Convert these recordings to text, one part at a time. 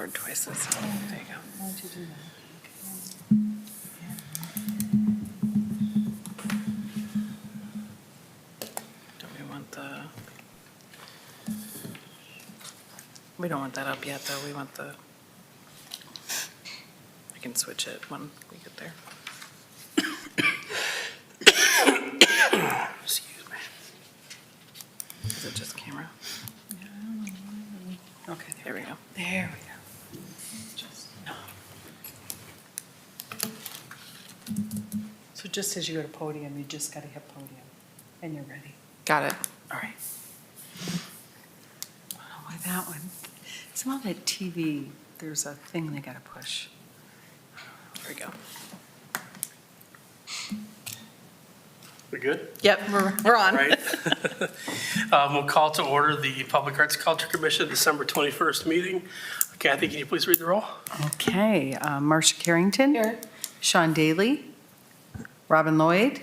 word choices. There you go. Why don't you do that? Do we want the? We don't want that up yet, though. We want the. I can switch it when we get there. Excuse me. Is it just camera? Okay, There we go. there we go. Just, no. So just as you go to podium, you just got to hit podium, and you're ready. Got it. All right. Oh, why that one? Somehow that TV, there's a thing they got to push. There we go. We good? Yep, we're on. All right. We'll call to order the Public Arts and Culture Commission December 21st meeting. Kathy, can you please read the roll? Okay, Marcia Carrington. Here. Sean Daly. Robin Lloyd.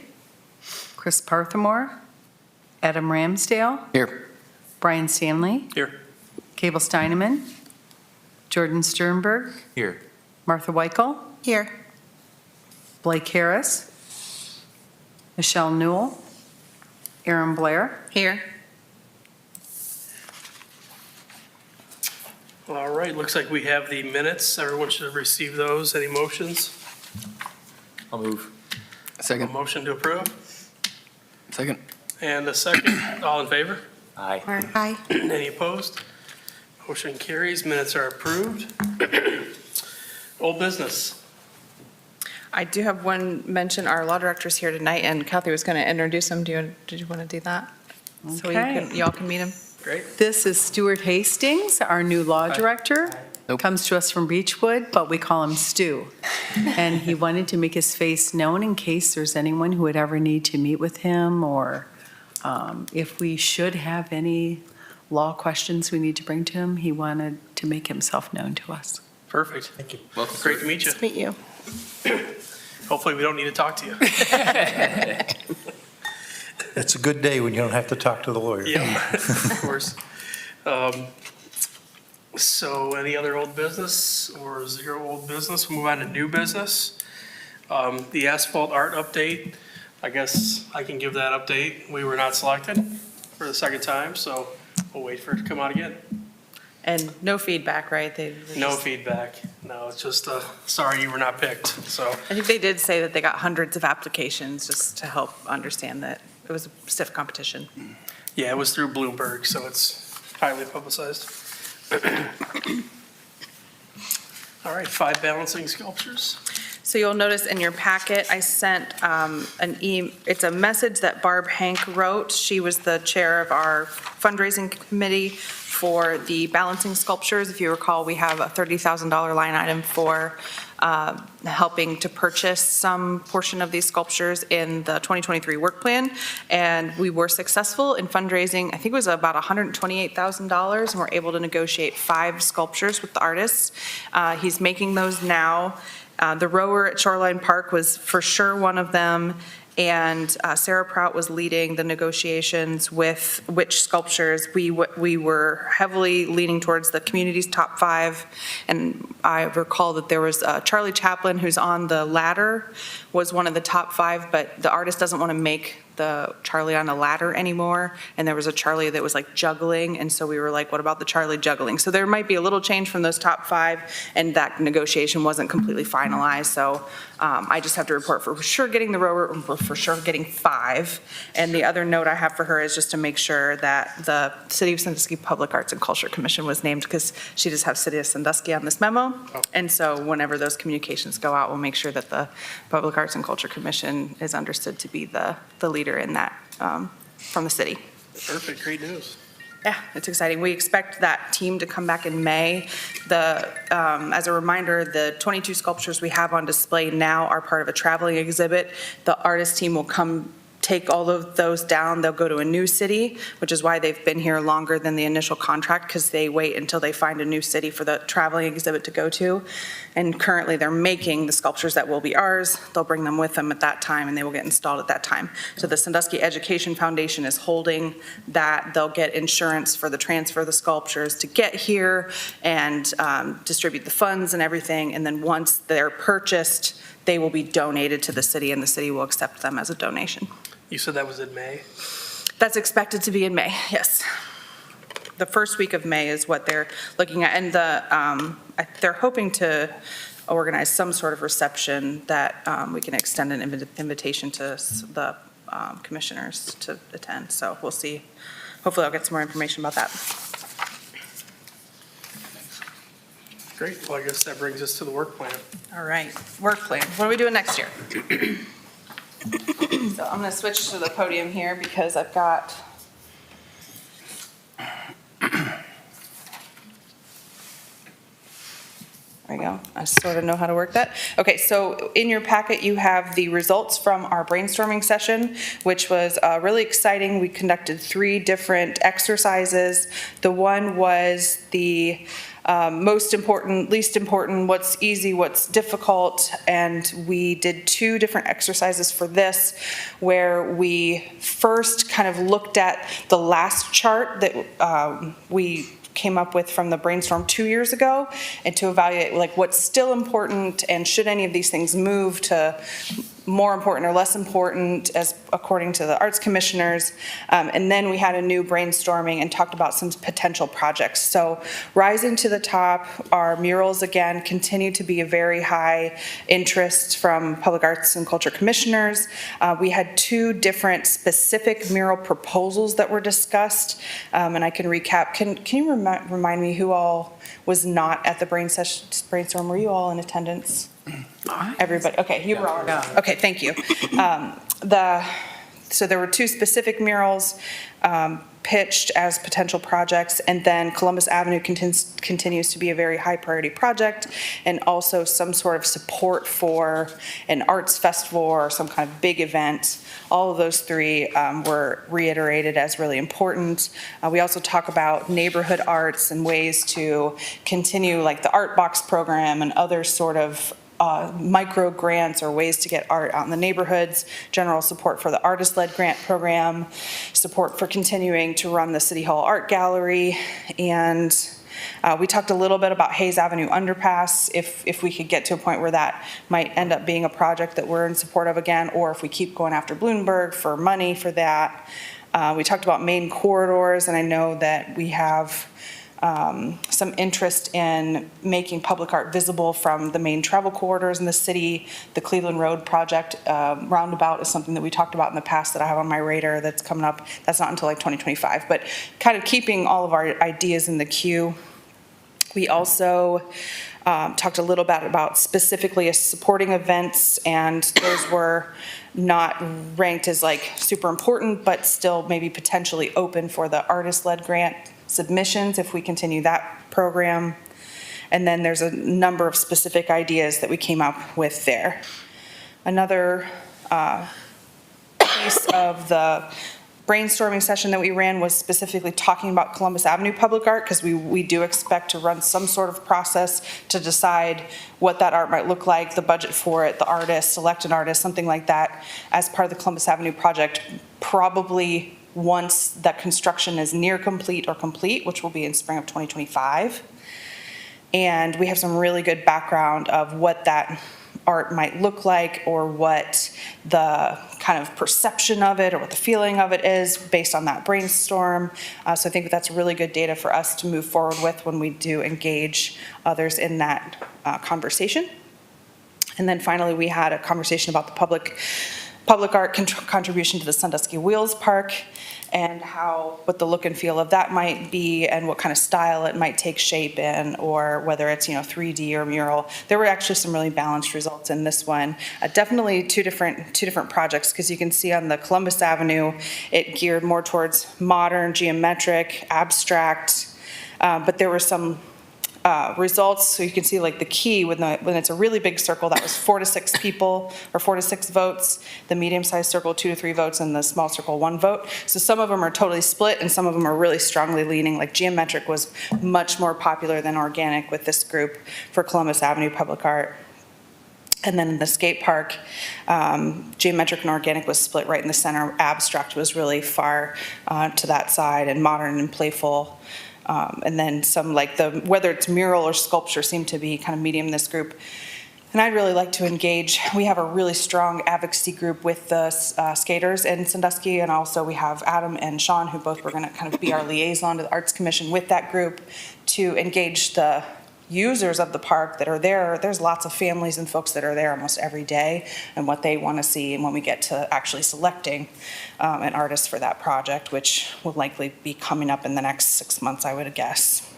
Chris Parthamore. Adam Ramsdale. Here. Brian Stanley. Here. Cable Steineman. Jordan Sternberg. Here. Martha Weichel. Here. Blake Harris. Michelle Newell. Aaron Blair. Here. All right, looks like we have the minutes. Everyone should have received those. Any motions? I'll move. A Second. motion to approve? Second. And a second. All in favor? Aye. Aye. Any opposed? Motion carries. Minutes are approved. Old business. I do have one mention. Our law director's here tonight, and Kathy was going to introduce him. Did you want to do that? So Okay. y'all can meet him? Great. This is Stuart Hastings, our new law director. Nope. Comes to us from Beechwood, but we call him Stu. And he wanted to make his face known in case there's anyone who would ever need to meet with him, or if we should have any law questions we need to bring to him, he wanted to make himself known to us. Perfect. Thank you. Welcome. Great to meet you. Nice to meet you. Hopefully, we don't need to talk to you. It's a good day when you don't have to talk to the lawyer. Yeah, of course. So any other old business or zero old business? We'll move on to new business. The asphalt art update, I guess I can give that update. We were not selected for the second time, so we'll wait for it to come out again. And no feedback, right? No feedback. No, it's just, sorry you were not picked, so. I think they did say that they got hundreds of applications, just to help understand that it was a stiff competition. Yeah, it was through Bloomberg, so it's highly publicized. All right, 5 balancing sculptures. So you'll notice in your packet, I sent it's a message that Barb Hank wrote. She was the chair of our fundraising committee for the balancing sculptures. If you recall, we have a $30,000 line item for helping to purchase some portion of these sculptures in the 2023 work plan. And we were successful in fundraising, I think it was about $128,000, and we're able to negotiate 5 sculptures with the artists. He's making those now. The rower at Shoreline Park was for sure one of them, and Sarah Prout was leading the negotiations with which sculptures. We were heavily leaning towards the community's top 5, and I recall that there was Charlie Chaplin, who's on the ladder, was one of the top 5, but the artist doesn't want to make the Charlie on a ladder anymore, and there was a Charlie that was like juggling, and so we were like, what about the Charlie juggling? So there might be a little change from those top 5, and that negotiation wasn't completely finalized, so I just have to report for sure getting the rower, for sure getting 5, and the other note I have for her is just to make sure that the City of Sandusky Public Arts and Culture Commission was named, because she does have City of Sandusky on this memo, and so whenever those communications go out, we'll make sure that the Public Arts and Culture Commission is understood to be the leader in that from the city. Perfect, great news. Yeah, it's exciting. We expect that team to come back in May. As a reminder, the 22 sculptures we have on display now are part of a traveling exhibit. The artist team will come take all of those down, they'll go to a new city, which is why they've been here longer than the initial contract, because they wait until they find a new city for the traveling exhibit to go to. And currently, they're making the sculptures that will be ours. They'll bring them with them at that time, and they will get installed at that time. So the Sandusky Education Foundation is holding that. They'll get insurance for the transfer of the sculptures to get here and distribute the funds and everything. And then once they're purchased, they will be donated to the city, and the city will accept them as a donation. You said that was in May? That's expected to be in May, yes. The first week of May is what they're looking at, and they're hoping to organize some sort of reception that we can extend an invitation to the commissioners to attend, so we'll see. Hopefully I'll get some more information about that. Great, well, I guess that brings us to the work plan. All right, work plan. What are we doing next year? So I'm going to switch to the podium here because I've got. There we go. I sort of know how to work that. Okay, so in your packet, you have the results from our brainstorming session, which was really exciting. We conducted 3 different exercises. The one was the most important, least important, what's easy, what's difficult, and we did 2 different exercises for this, where we first kind of looked at the last chart that we came up with from the brainstorm 2 years ago, and to evaluate like what's still important and should any of these things move to more important or less important as according to the arts commissioners. And then we had a new brainstorming and talked about some potential projects. So rising to the top, our murals again continue to be a very high interest from public arts and culture commissioners. We had 2 different specific mural proposals that were discussed, and I can recap. Can you remind me who all was not at the brainstorm? Were you all in attendance? Everybody, okay, you were all, okay, thank you. So there were 2 specific murals pitched as potential projects, and then Columbus Avenue continues to be a very high priority project, and also some sort of support for an arts festival or some kind of big event. All of those 3 were reiterated as really important. We also talk about neighborhood arts and ways to continue like the Art Box program and other sort of micro grants or ways to get art out in the neighborhoods, general support for the artist-led grant program, support for continuing to run the City Hall Art Gallery, and we talked a little bit about Hayes Avenue Underpass, if we could get to a point where that might end up being a project that we're in support of again, or if we keep going after Bloomberg for money for that. We talked about main corridors, and I know that we have some interest in making public art visible from the main travel corridors in the city. The Cleveland Road project roundabout is something that we talked about in the past that I have on my radar that's coming up. That's not until like 2025, but kind of keeping all of our ideas in the queue. We also talked a little bit about specifically supporting events, and those were not ranked as like super important, but still maybe potentially open for the artist-led grant submissions if we continue that program. And then there's a number of specific ideas that we came up with there. Another piece of the brainstorming session that we ran was specifically talking about Columbus Avenue public art, because we do expect to run some sort of process to decide what that art might look like, the budget for it, the artist, select an artist, something like that, as part of the Columbus Avenue project, probably once that construction is near complete or complete, which will be in spring of 2025. And we have some really good background of what that art might look like, or what the kind of perception of it or what the feeling of it is based on that brainstorm. So I think that's really good data for us to move forward with when we do engage others in that conversation. And then finally, we had a conversation about the public art contribution to the Sandusky Wheels Park, and what the look and feel of that might be, and what kind of style it might take shape in, or whether it's 3D or mural. There were actually some really balanced results in this one. Definitely two different projects, because you can see on the Columbus Avenue, it geared more towards modern, geometric, abstract, but there were some results, so you can see like the key when it's a really big circle, that was 4 to 6 people, or 4 to 6 votes. The medium-sized circle, 2 to 3 votes, and the small circle, 1 vote. So some of them are totally split, and some of them are really strongly leaning. Like geometric was much more popular than organic with this group for Columbus Avenue Public Art. And then in the skate park, geometric and organic was split right in the center. Abstract was really far to that side, and modern and playful. And then some, like whether it's mural or sculpture, seemed to be kind of medium in this group. And I'd really like to engage. We have a really strong advocacy group with the skaters in Sandusky, and also we have Adam and Sean, who both were going to kind of be our liaison to the Arts Commission with that group to engage the users of the park that are there. There's lots of families and folks that are there almost every day, and what they want to see, and when we get to actually selecting an artist for that project, which will likely be coming up in the next 6 months, I would guess.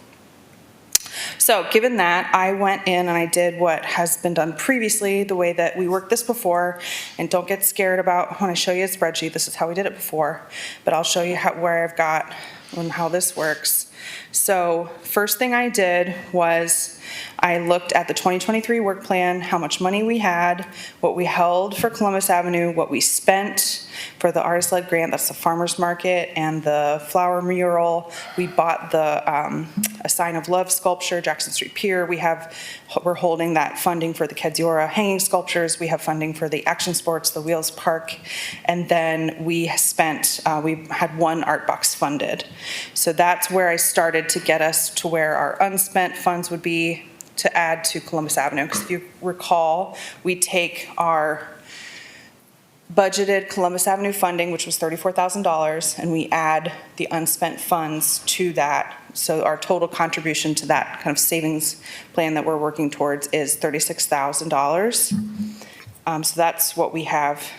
So given that, I went in and I did what has been done previously, the way that we worked this before. And don't get scared about when I show you a spreadsheet, this is how we did it before, but I'll show you where I've got and how this works. So first thing I did was I looked at the 2023 work plan, how much money we had, what we held for Columbus Avenue, what we spent for the artist-led grant, that's the farmer's market, and the flower mural. We bought the A Sign of Love sculpture, Jackson Street Pier. We're holding that funding for the Kedziora hanging sculptures. We have funding for the action sports, the Wheels Park, and then we had 1 art box funded. So that's where I started to get us to where our unspent funds would be to add to Columbus Avenue. Because if you recall, we take our budgeted Columbus Avenue funding, which was $34,000, and we add the unspent funds to that. So our total contribution to that kind of savings plan that we're working towards is $36,000. So that's what we have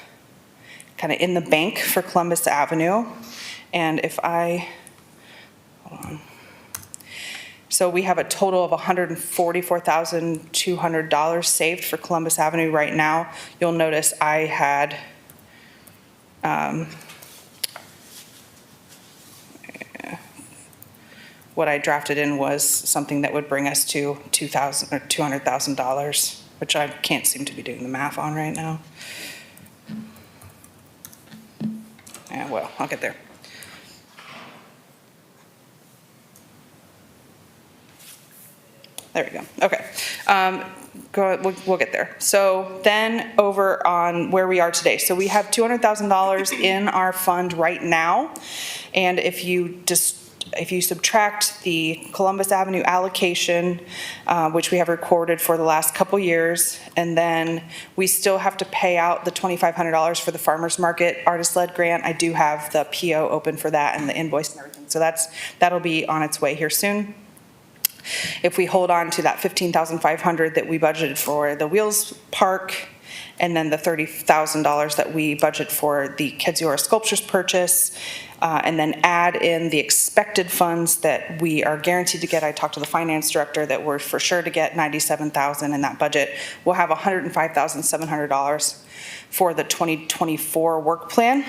kind of in the bank for Columbus Avenue. And if hold on. So we have a total of $144,200 saved for Columbus Avenue right now. You'll notice I had what I drafted in was something that would bring us to $200,000, which I can't seem to be doing the math on right now. Yeah, well, I'll get there. There we go. Okay. We'll get there. So then over on where we are today. So we have $200,000 in our fund right now. And if you subtract the Columbus Avenue allocation, which we have recorded for the last couple years, and then we still have to pay out the $2,500 for the farmer's market artist-led grant. I do have the PO open for that and the invoice and everything. So that'll be on its way here soon. If we hold on to that $15,500 that we budgeted for the Wheels Park, and then the $30,000 that we budget for the Kedziora sculptures purchase, and then add in the expected funds that we are guaranteed to get. I talked to the finance director that we're for sure to get $97,000 in that budget. We'll have $105,700 for the 2024 work plan.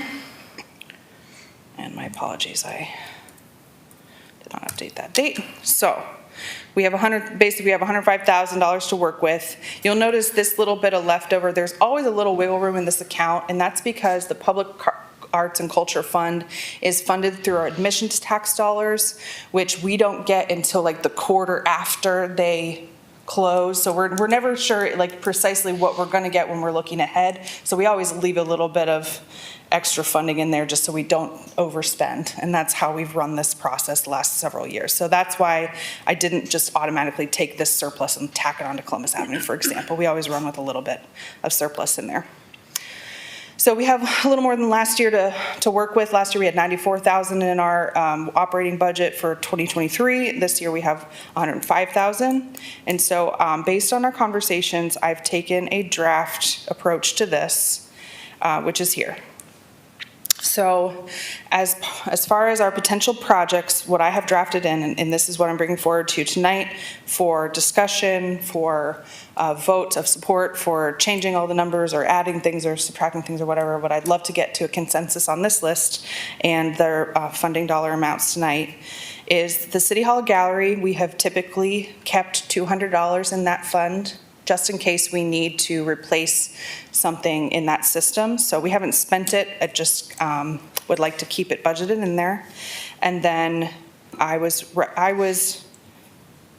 And my apologies, I did not update that date. So we have basically we have $105,000 to work with. You'll notice this little bit of leftover. There's always a little wiggle room in this account, and that's because the Public Arts and Culture Fund is funded through our admissions tax dollars, which we don't get until like the quarter after they close. So we're never sure like precisely what we're going to get when we're looking ahead. So we always leave a little bit of extra funding in there just so we don't overspend. And that's how we've run this process the last several years. So that's why I didn't just automatically take this surplus and tack it onto Columbus Avenue, for example. We always run with a little bit of surplus in there. So we have a little more than last year to work with. Last year we had $94,000 in our operating budget for 2023. This year we have $105,000. And so based on our conversations, I've taken a draft approach to this, which is here. So as far as our potential projects, what I have drafted in, and this is what I'm bringing forward to you tonight for discussion, for vote of support, for changing all the numbers or adding things or subtracting things or whatever, but I'd love to get to a consensus on this list and their funding dollar amounts tonight, is the City Hall Gallery. We have typically kept $200 in that fund just in case we need to replace something in that system. So we haven't spent it, I just would like to keep it budgeted in there. And then I was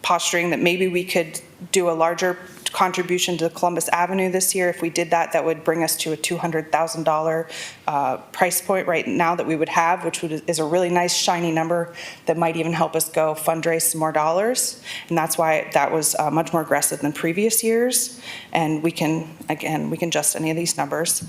posturing that maybe we could do a larger contribution to Columbus Avenue this year. If we did that, that would bring us to a $200,000 price point right now that we would have, which is a really nice shiny number that might even help us go fundraise some more dollars. And that's why that was much more aggressive than previous years. And we can adjust any of these numbers.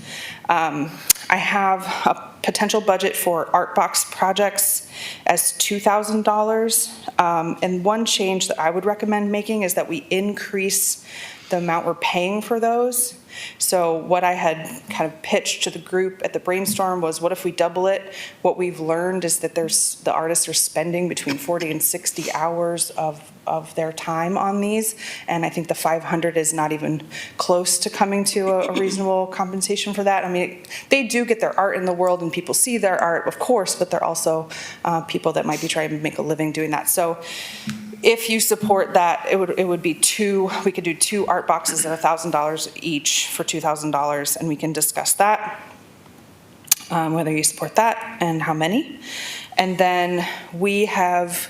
I have a potential budget for art box projects as $2,000. And one change that I would recommend making is that we increase the amount we're paying for those. So what I had kind of pitched to the group at the brainstorm was, what if we double it? What we've learned is that the artists are spending between 40 and 60 hours of their time on these. And I think the 500 is not even close to coming to a reasonable compensation for that. I mean, they do get their art in the world and people see their art, of course, but they're also people that might be trying to make a living doing that. So if you support that, it would be we could do 2 art boxes at $1,000 each for $2,000, and we can discuss that, whether you support that and how many. And then we have,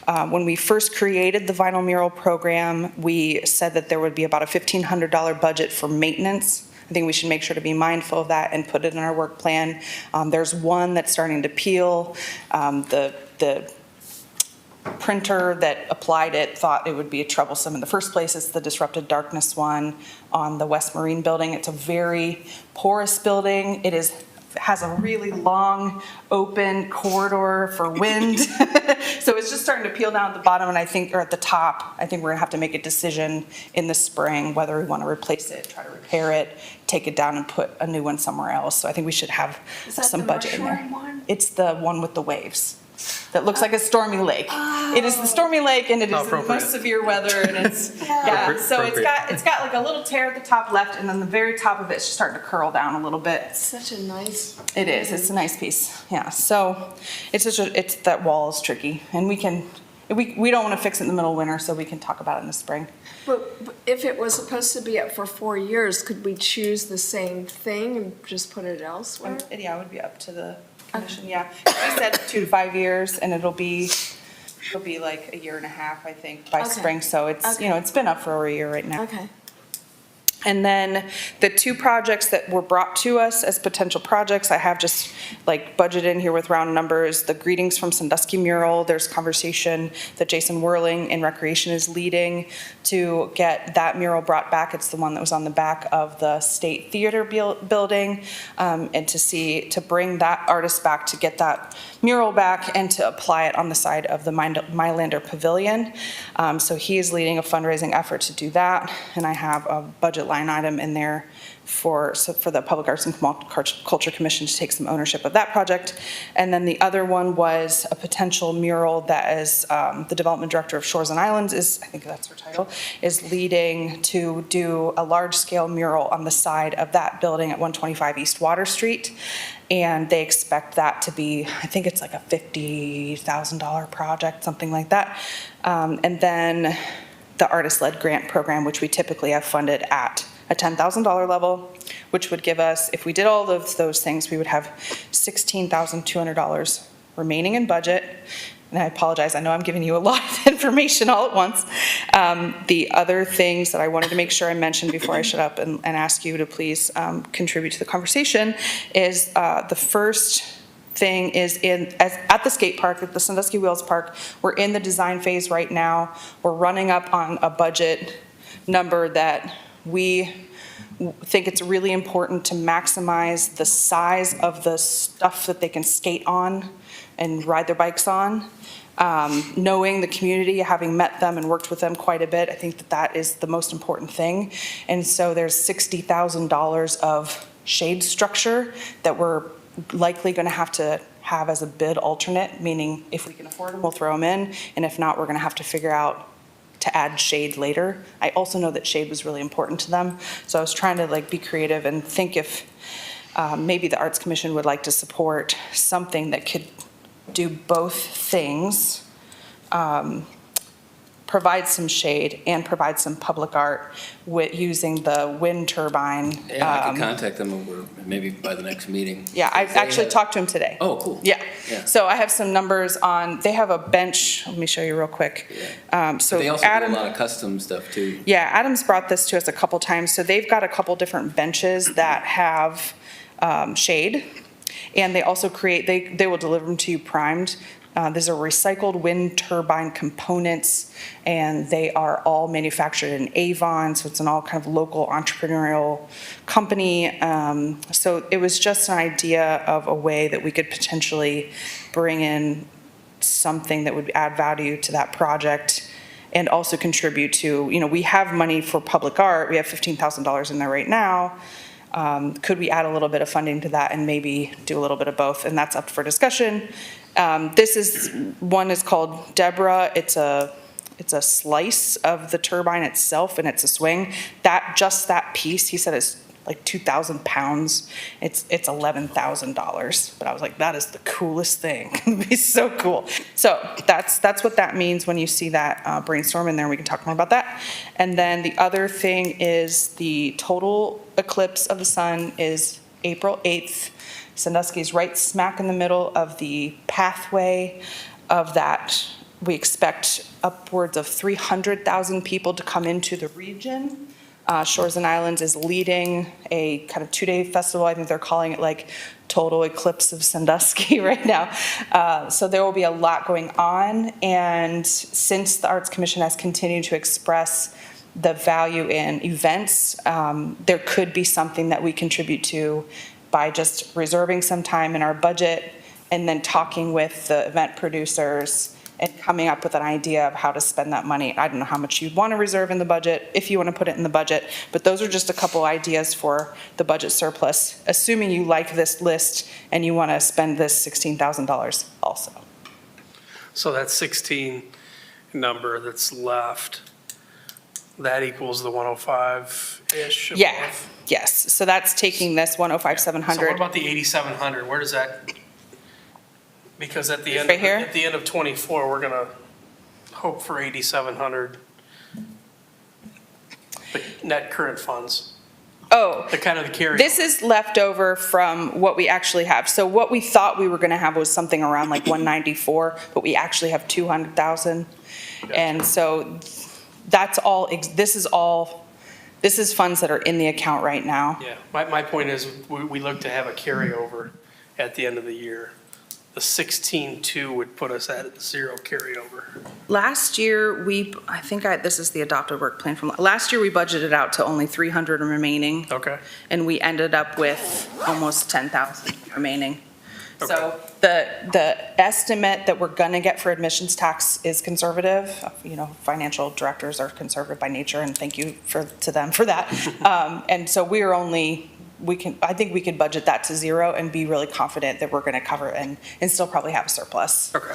when we first created the vinyl mural program, we said that there would be about a $1,500 budget for maintenance. I think we should make sure to be mindful of that and put it in our work plan. There's one that's starting to peel. The printer that applied it thought it would be troublesome in the first place. It's the disrupted darkness one on the West Marine building. It's a very porous building. It has a really long open corridor for wind. So it's just starting to peel down at the bottom, and or at the top. I think we're gonna have to make a decision in the spring whether we want to replace it, try to repair it, take it down and put a new one somewhere else. So I think we should have some budget in there. It's the one with the waves that looks like a stormy lake. It is the stormy lake, and it is the most severe weather, and it's so it's got like a little tear at the top left, and then the very top of it's just starting to curl down a little bit. It's such a nice. It is. It's a nice piece. Yeah. So it's that wall is tricky, and we don't want to fix it in the middle of winter, so we can talk about it in the spring. But if it was supposed to be up for 4 years, could we choose the same thing and just put it elsewhere? Yeah, it would be up to the commission. Yeah, we said 2 to 5 years, and it'll be like a year and a half, I think, by spring. So it's it's been up for over a year right now. Okay. And then the 2 projects that were brought to us as potential projects, I have just like budgeted in here with round numbers. The Greetings from Sandusky mural, there's conversation that Jason Whirling in Recreation is leading to get that mural brought back. It's the one that was on the back of the State Theater building, and to bring that artist back, to get that mural back and to apply it on the side of the Mylander Pavilion. So he is leading a fundraising effort to do that, and I have a budget line item in there for the Public Arts and Culture Commission to take some ownership of that project. And then the other one was a potential mural that is the Development Director of Shores and Islands I think that's her title, is leading to do a large-scale mural on the side of that building at 125 East Water Street. And they expect that to be, I think it's like a $50,000 project, something like that. And then the artist-led grant program, which we typically have funded at a $10,000 level, which would give us, if we did all of those things, we would have $16,200 remaining in budget. And I apologize, I know I'm giving you a lot of information all at once. The other things that I wanted to make sure I mentioned before I shut up and ask you to please contribute to the conversation is the first thing is at the skate park, at the Sandusky Wheels Park. We're in the design phase right now. We're running up on a budget number that we think it's really important to maximize the size of the stuff that they can skate on and ride their bikes on. Knowing the community, having met them and worked with them quite a bit, I think that is the most important thing. And so there's $60,000 of shade structure that we're likely going to have as a bid alternate, meaning if we can afford them, we'll throw them in, and if not, we're going to have to figure out to add shade later. I also know that shade was really important to them, so I was trying to like be creative and think if maybe the Arts Commission would like to support something that could do both things, provide some shade and provide some public art with using the wind turbine. Yeah, I could contact them over, maybe by the next meeting. Yeah, I Because they actually have- talked to him today. Oh, cool. Yeah. Yeah. So I have some numbers on, they have a bench, let me show you real quick. So They also do a Adam, lot of custom stuff too. yeah, Adam's brought this to us a couple times. So they've got a couple different benches that have shade. And they also they will deliver them to you primed. These are recycled wind turbine components, and they are all manufactured in Avon, so it's an all kind of local entrepreneurial company. So it was just an idea of a way that we could potentially bring in something that would add value to that project and also contribute to, we have money for public art. We have $15,000 in there right now. Could we add a little bit of funding to that and maybe do a little bit of both? And that's up for discussion. One is called Deborah. It's a slice of the turbine itself, and it's a swing. Just that piece, he said, is like 2,000 pounds. It's $11,000. But I was like, that is the coolest thing. It'd be so cool. So that's what that means when you see that brainstorm in there. We can talk more about that. And then the other thing is the total eclipse of the sun is April 8th. Sandusky's right smack in the middle of the pathway of that. We expect upwards of 300,000 people to come into the region. Shores and Islands is leading a kind of 2-day festival. I think they're calling it like Total Eclipse of Sandusky right now. So there will be a lot going on. And since the Arts Commission has continued to express the value in events, there could be something that we contribute to by just reserving some time in our budget and then talking with the event producers and coming up with an idea of how to spend that money. I don't know how much you'd want to reserve in the budget, if you want to put it in the budget, but those are just a couple ideas for the budget surplus, assuming you like this list and you want to spend this $16,000 also. So that 16 number that's left, that equals the 105-ish? Yeah, yes, so that's taking this So what 105,700. about the 8,700? Where does that, because at the end, Right here? at the end of '24, we're gonna hope for 8,700. The net current funds, Oh, the kind of the carry. this is left over from what we actually have. So what we thought we were going to have was something around like 194, but we actually have 200,000. And so that's all, this is funds that are in the account right now. Yeah, my point is, we look to have a carryover at the end of the year. The 16.2 would put us at 0 carryover. Last year, this is the adopted work plan from, last year we budgeted out to only 300 remaining. Okay. And we ended up with almost 10,000 remaining. Okay. So the estimate that we're gonna get for admissions tax is conservative. Financial directors are conservative by nature, and thank you to them for that. And so I think we can budget that to 0 and be really confident that we're gonna cover and still probably have a surplus. Okay.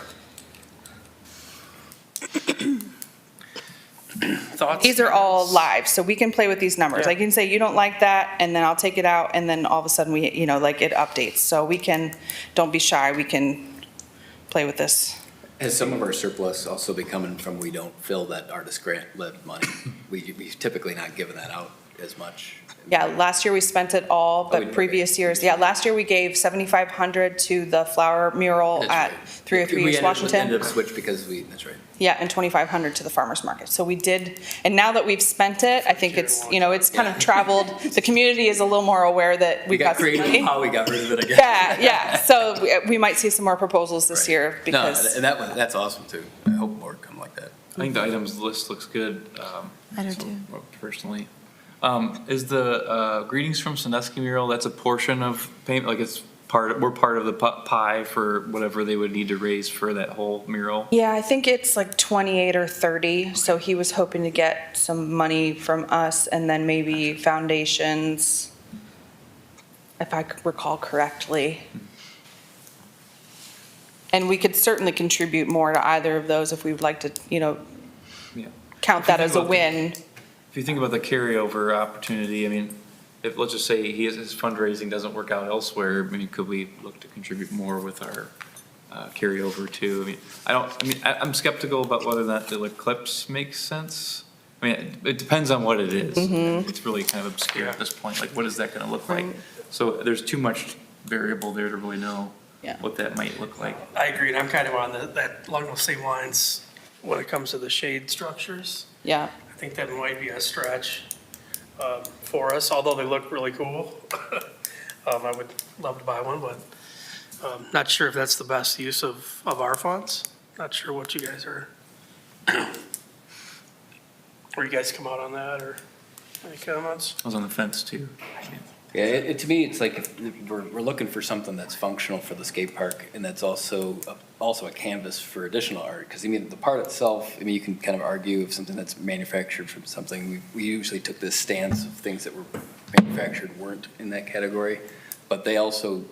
Thoughts? These are all live, so we can play with these numbers. Yeah. I can say, you don't like that, and then I'll take it out, and then all of a sudden it updates. So we can, don't be shy, we can play with this. Has some of our surplus also be coming from we don't fill that artist grant led money? We typically not giving that out as much. Yeah, last year we spent it all, Oh, we but did, previous okay. years, last year we gave 7,500 to the flower mural That's at right. 303 We East ended Washington. up switch because that's right. Yeah, and 2,500 to the farmer's market. So we did, and now that we've spent it, I think it's kind of traveled. The community is a little more aware that We we've got got some creative money. with how we got rid of it, I guess. Yeah. So we might see some more proposals this Right. year No, because. and that's awesome too. I hope more come like that. I think the items list looks good. I do so, too. Personally. Is the greetings from Sandusky mural, that's a portion of payment, like we're part of the pie for whatever they would need to raise for that whole mural? Yeah, I think it's like 28 or 30. So he was hoping to get some money from us and then maybe foundations, if I could recall correctly. And we could certainly contribute more to either of those if we would like to, Yeah. count If you that think as a about win. If you think about the carryover opportunity, I mean, if, let's just say his fundraising doesn't work out elsewhere, I mean, could we look to contribute more with our carryover too? I mean, I'm skeptical about whether or not the Eclipse makes sense. I mean, it depends on what it is. It's really kind of obscure at this point, like, what is that gonna look like? Right. So there's too much variable there to really know Yeah. what that might look like. I agree, and I'm kind of on that, along those same lines when it comes to the shade structures. Yeah. I think that might be a stretch for us, although they look really cool. I would love to buy one, but not sure if that's the best use of our funds. Not sure what you guys are, or you guys come out on that, or any comments? I was on the fence too. Yeah, to me, it's like, we're looking for something that's functional for the skate park, and that's also a canvas for additional art, because I mean, the part itself, I mean, you can kind of argue if something that's manufactured from something, we usually took this stance of things that were manufactured weren't in that category, but they also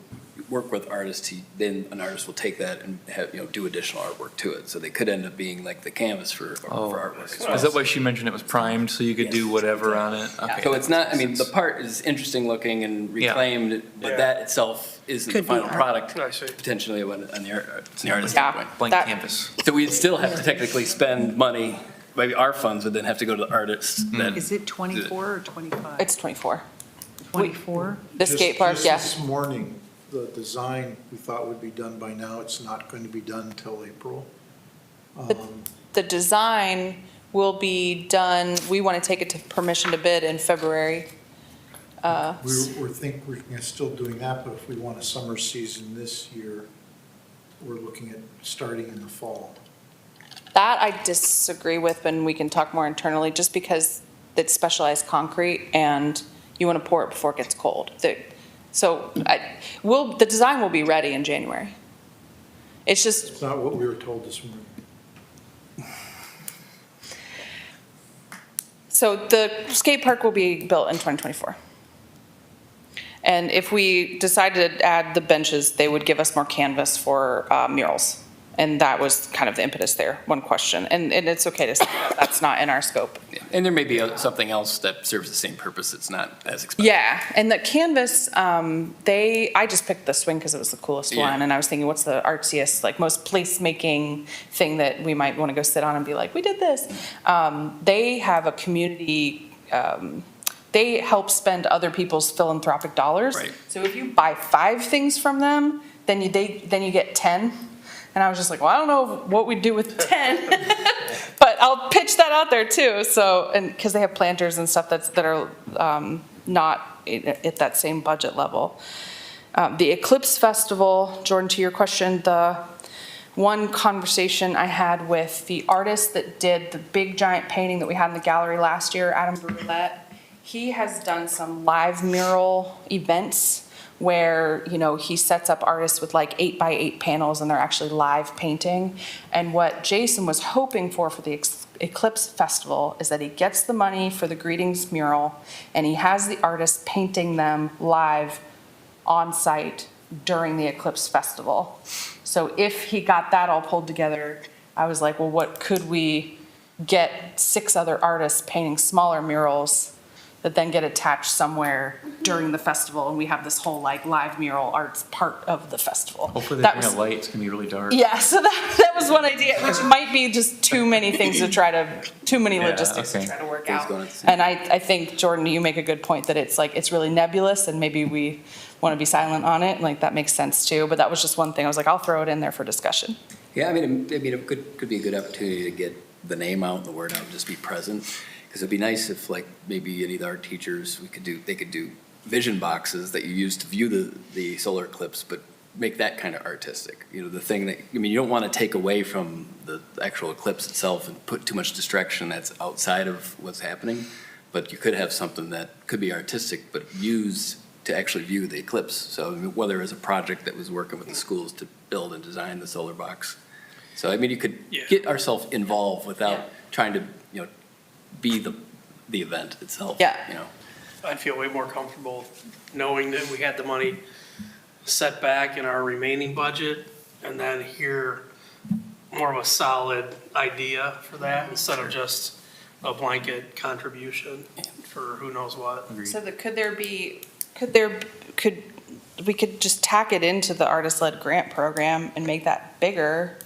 work with artists, then an artist will take that and have, do additional artwork to it, so they could end up being like the canvas for artwork as well. Is that why she mentioned it was primed, so you could do whatever on it? Okay. So it's not, I mean, the part is interesting looking and reclaimed, Yeah. but that itself isn't the Could be final art. product, I see. potentially on the artist's Yeah. standpoint. Blank That- canvas. So we'd still have to technically spend money, maybe our funds would then have to go to the artists that. Is it 24 or 25? It's 24. 24? The skate park, yeah. Just this morning, the design we thought would be done by now, it's not going to be done until April. The design will be done, we want to take it to permission to bid in February. We're still doing that, but if we want a summer season this year, we're looking at starting in the fall. That I disagree with, and we can talk more internally, just because it's specialized concrete and you want to pour it before it gets cold. The design will be ready in January. It's just, It's not what we were told this morning. so the skate park will be built in 2024. And if we decide to add the benches, they would give us more canvas for murals. And that was kind of the impetus there, one question. And it's okay to say that, that's not in our scope. And there may be something else that serves the same purpose, it's not as expensive. Yeah, and the canvas, I just picked the swing because it was the coolest Yeah. one, and I was thinking, what's the artsiest, like most place-making thing that we might want to go sit on and be like, we did this. They have a community, they help spend other people's philanthropic dollars. Right. So if you buy 5 things from them, then you get 10. And I was just like, well, I don't know what we'd do with 10, but I'll pitch that out there too. So, and because they have planters and stuff that are not at that same budget level. The Eclipse Festival, Jordan, to your question, the one conversation I had with the artist that did the big giant painting that we had in the gallery last year, Adam Brulette, he has done some live mural events where, he sets up artists with like 8x8 panels and they're actually live painting. And what Jason was hoping for the Eclipse Festival is that he gets the money for the Greetings mural and he has the artists painting them live on site during the Eclipse Festival. So if he got that all pulled together, I was like, well, what could we get 6 other artists painting smaller murals that then get attached somewhere during the festival, and we have this whole like live mural arts part of the festival. Hopefully they That bring a was- light, it's gonna be really dark. Yeah, so that was one idea, which might be just too many things to try to, too many Yeah, logistics to okay. try to work Things out. going at the same And I think, Jordan, you make a good point that it's really nebulous, and maybe we want to be silent on it, like that makes sense too, but that was just one thing, I was like, I'll throw it in there for discussion. Yeah, I mean, it could be a good opportunity to get the name out and the word out, just be present. Because it'd be nice if like maybe any of the art teachers, they could do vision boxes that you use to view the solar eclipse, but make that kind of artistic. The thing that, you don't want to take away from the actual eclipse itself and put too much distraction that's outside of what's happening. But you could have something that could be artistic, but used to actually view the eclipse. So whether it's a project that was working with the schools to build and design the solar box. So, I mean, you could Yeah. get ourselves involved without trying to, be the event itself. Yeah. I'd feel way more comfortable knowing that we had the money set back in our remaining budget and then hear more of a solid idea for that instead of just a blanket contribution for who knows what. So we could just tack it into the artist-led grant program and make that bigger.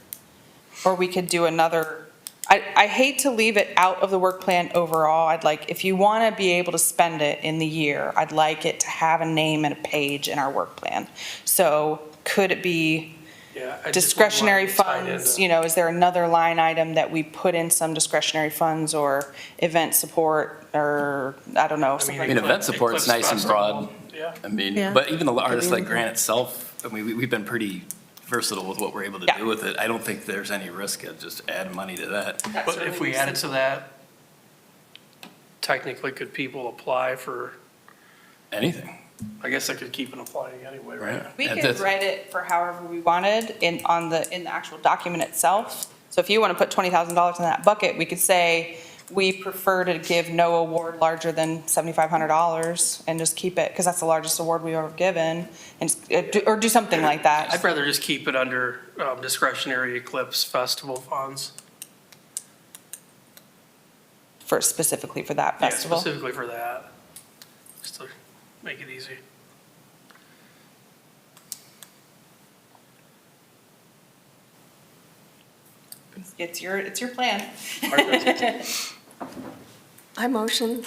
Or we could do another, I hate to leave it out of the work plan overall. I'd like, if you want to be able to spend it in the year, I'd like it to have a name and a page in our work plan. So could it be Yeah, I just wouldn't want discretionary it tied funds, into- you know, is there another line item that we put in some discretionary funds or event support or, I don't know, something I mean, like that? event support's nice and broad. Yeah. I mean, Yeah. but even the artist like anything. grant itself, I mean, we've been pretty versatile with what we're able to Yeah. do with it. I don't think there's any risk of just adding money to that. That's But really if we what added to that, technically could people apply for, Anything, I guess I could keep it applying anyway, right? right? We And could that's- write it for however we wanted in the actual document itself. So if you want to put $20,000 in that bucket, we could say, we prefer to give no award larger than $7,500 and just keep it, because that's the largest award we've ever given, or do something like I'd that. rather just keep it under discretionary Eclipse Festival funds. Specifically for that Yeah, festival. specifically for that, just to make it easy. It's your plan. I motion.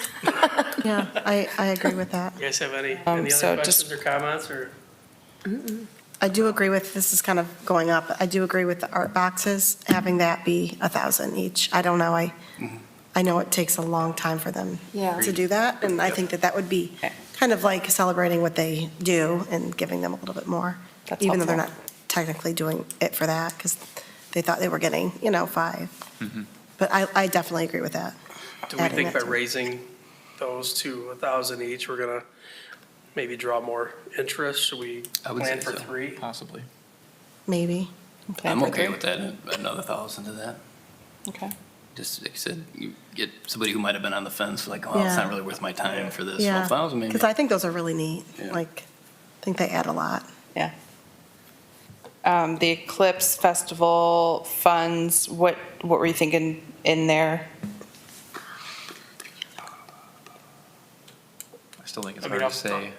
Yeah, I agree with that. You guys have any so other just- questions or comments, or? I do agree with, this is kind of going up, I do agree with the art boxes, having that be 1,000 each. I don't know, I know it takes a long time for them Yeah. to do that, and I think that that would be Okay. kind of like celebrating what they do and giving them a little bit more. That's Even though they're not helpful. technically doing it for that, because they thought they were getting, 5. But I definitely agree with that. Do we Adding think by that to it. raising those to 1,000 each, we're gonna maybe draw more interest? Should we I would plan say for so. 3? Possibly. Maybe. I'm okay with that, another 1,000 to that. Okay. Just, like I said, you get somebody who might have been on the fence, like, well, it's Yeah. not really worth my time for this. Yeah. 1,000 maybe. Because I think those are really neat. Yeah. Like, I think they add a lot. The Eclipse Festival funds, what were you thinking in there? I still think it's I mean, hard to I'll- say.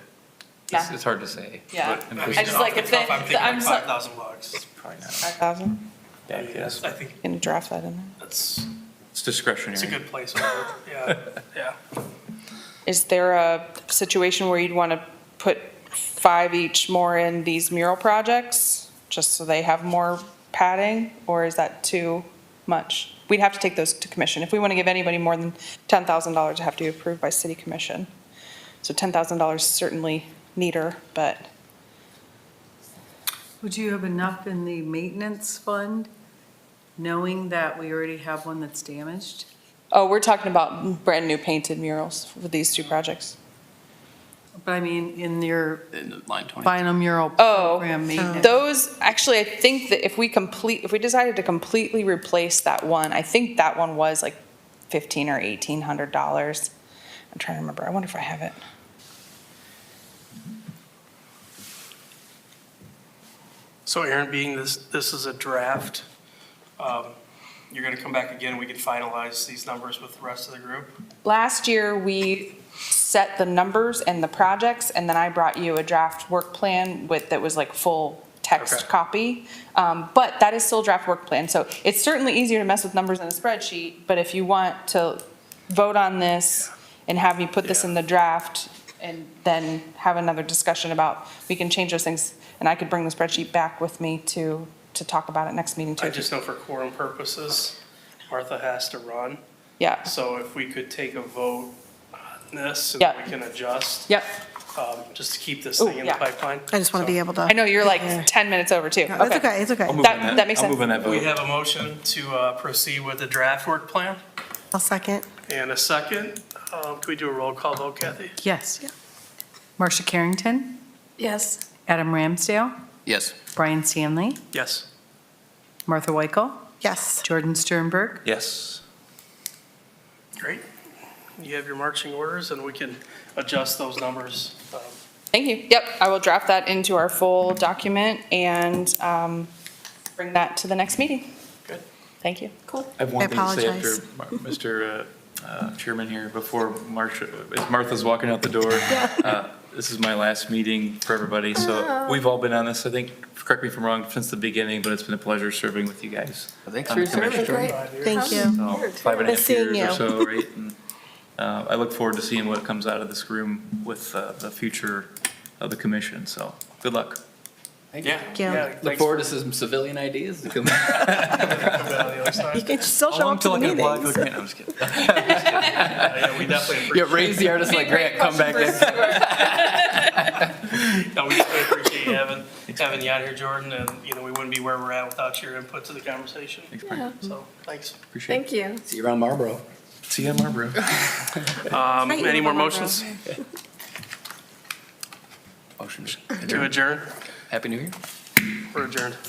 Yeah. It's hard to say. Yeah. but- I mean, I just off like the if they- top, I'm thinking I'm like so- $5,000. Probably not. 5,000? I mean, Yes. I think Can you draft that in there? it's It's discretionary. a good placeholder, yeah, yeah. Is there a situation where you'd want to put 5 each more in these mural projects, just so they have more padding, or is that too much? We'd have to take those to commission. If we want to give anybody more than $10,000, it have to be approved by city commission. So $10,000 is certainly neater, but Would you have enough in the maintenance fund, knowing that we already have one that's damaged? oh, we're talking about brand-new painted murals for these 2 projects. But I mean, in your In the line 20. final mural Oh, program maintenance. Those, actually, I think that if we decided to completely replace that one, I think that one was like $1,500 or $1,800. I'm trying to remember. I wonder if I have it. So Aaron, being this is a draft, you're gonna come back again, we can finalize these numbers with the rest of the group? Last year, we set the numbers and the projects, and then I brought you a draft work plan that was like full text Okay. copy. But that is still a draft work plan, so it's certainly easier to mess with numbers in a spreadsheet, but if you want to vote on this and have me put this in the draft, and then have another discussion about, we can change those things, and I could bring the spreadsheet back with me to talk about it next meeting too. I just know for quorum purposes, Martha has to run, Yeah, so if we could take a vote on this, and Yeah. we can adjust, yep. just to keep this Ooh, thing in the yeah. pipeline. I just want to be able to. I know you're like Yeah. 10 minutes over too. No, it's okay, it's okay. I'll move That- on that. that makes I'll sense. move on that We vote. have a motion to proceed with the draft work plan, I'll second. and a second. Can we do a roll call vote, Kathy? Yes. Yeah. Marcia Carrington, Yes. Adam Ramsdale, Yes. Brian Stanley, Yes. Martha Weichel, Yes. Jordan Sternberg. Yes. Great. You have your marching orders, and we can adjust those numbers. Thank you. Yep, I will draft that into our full document, and bring that to the next meeting. Good. Thank you. Cool. I have one I thing to say apologize. after Mr. Chairman here, before as Martha's walking out the door. This is my last meeting for everybody, so we've all been on this, I think, correct me if I'm wrong, since the beginning, but it's been a pleasure serving with you guys. Thanks on for your the commission. service, Great. Thank you. So, 5.5 Miss seeing years or you. so, right? And I look forward to seeing what comes out of this room with the future of the commission, so good luck. Yeah. you. yeah, Look thanks forward to some civilian ideas to come. for coming on the other side. You can still How show long up to till the I can apply meetings. for a grant? I'm just kidding. Yeah, we definitely Yeah, appreciate raise the artist like Grant, come back in. No, we definitely appreciate you having you out here, Jordan, and, you know, we wouldn't be where we're at without your input to the conversation. Thanks, Brian. So, thanks. Appreciate it. Thank you. See you around Marlboro. See you in Marlboro. Great, Any more Marlboro. motions Motion. to adjourn? Happy New Year. We're adjourned.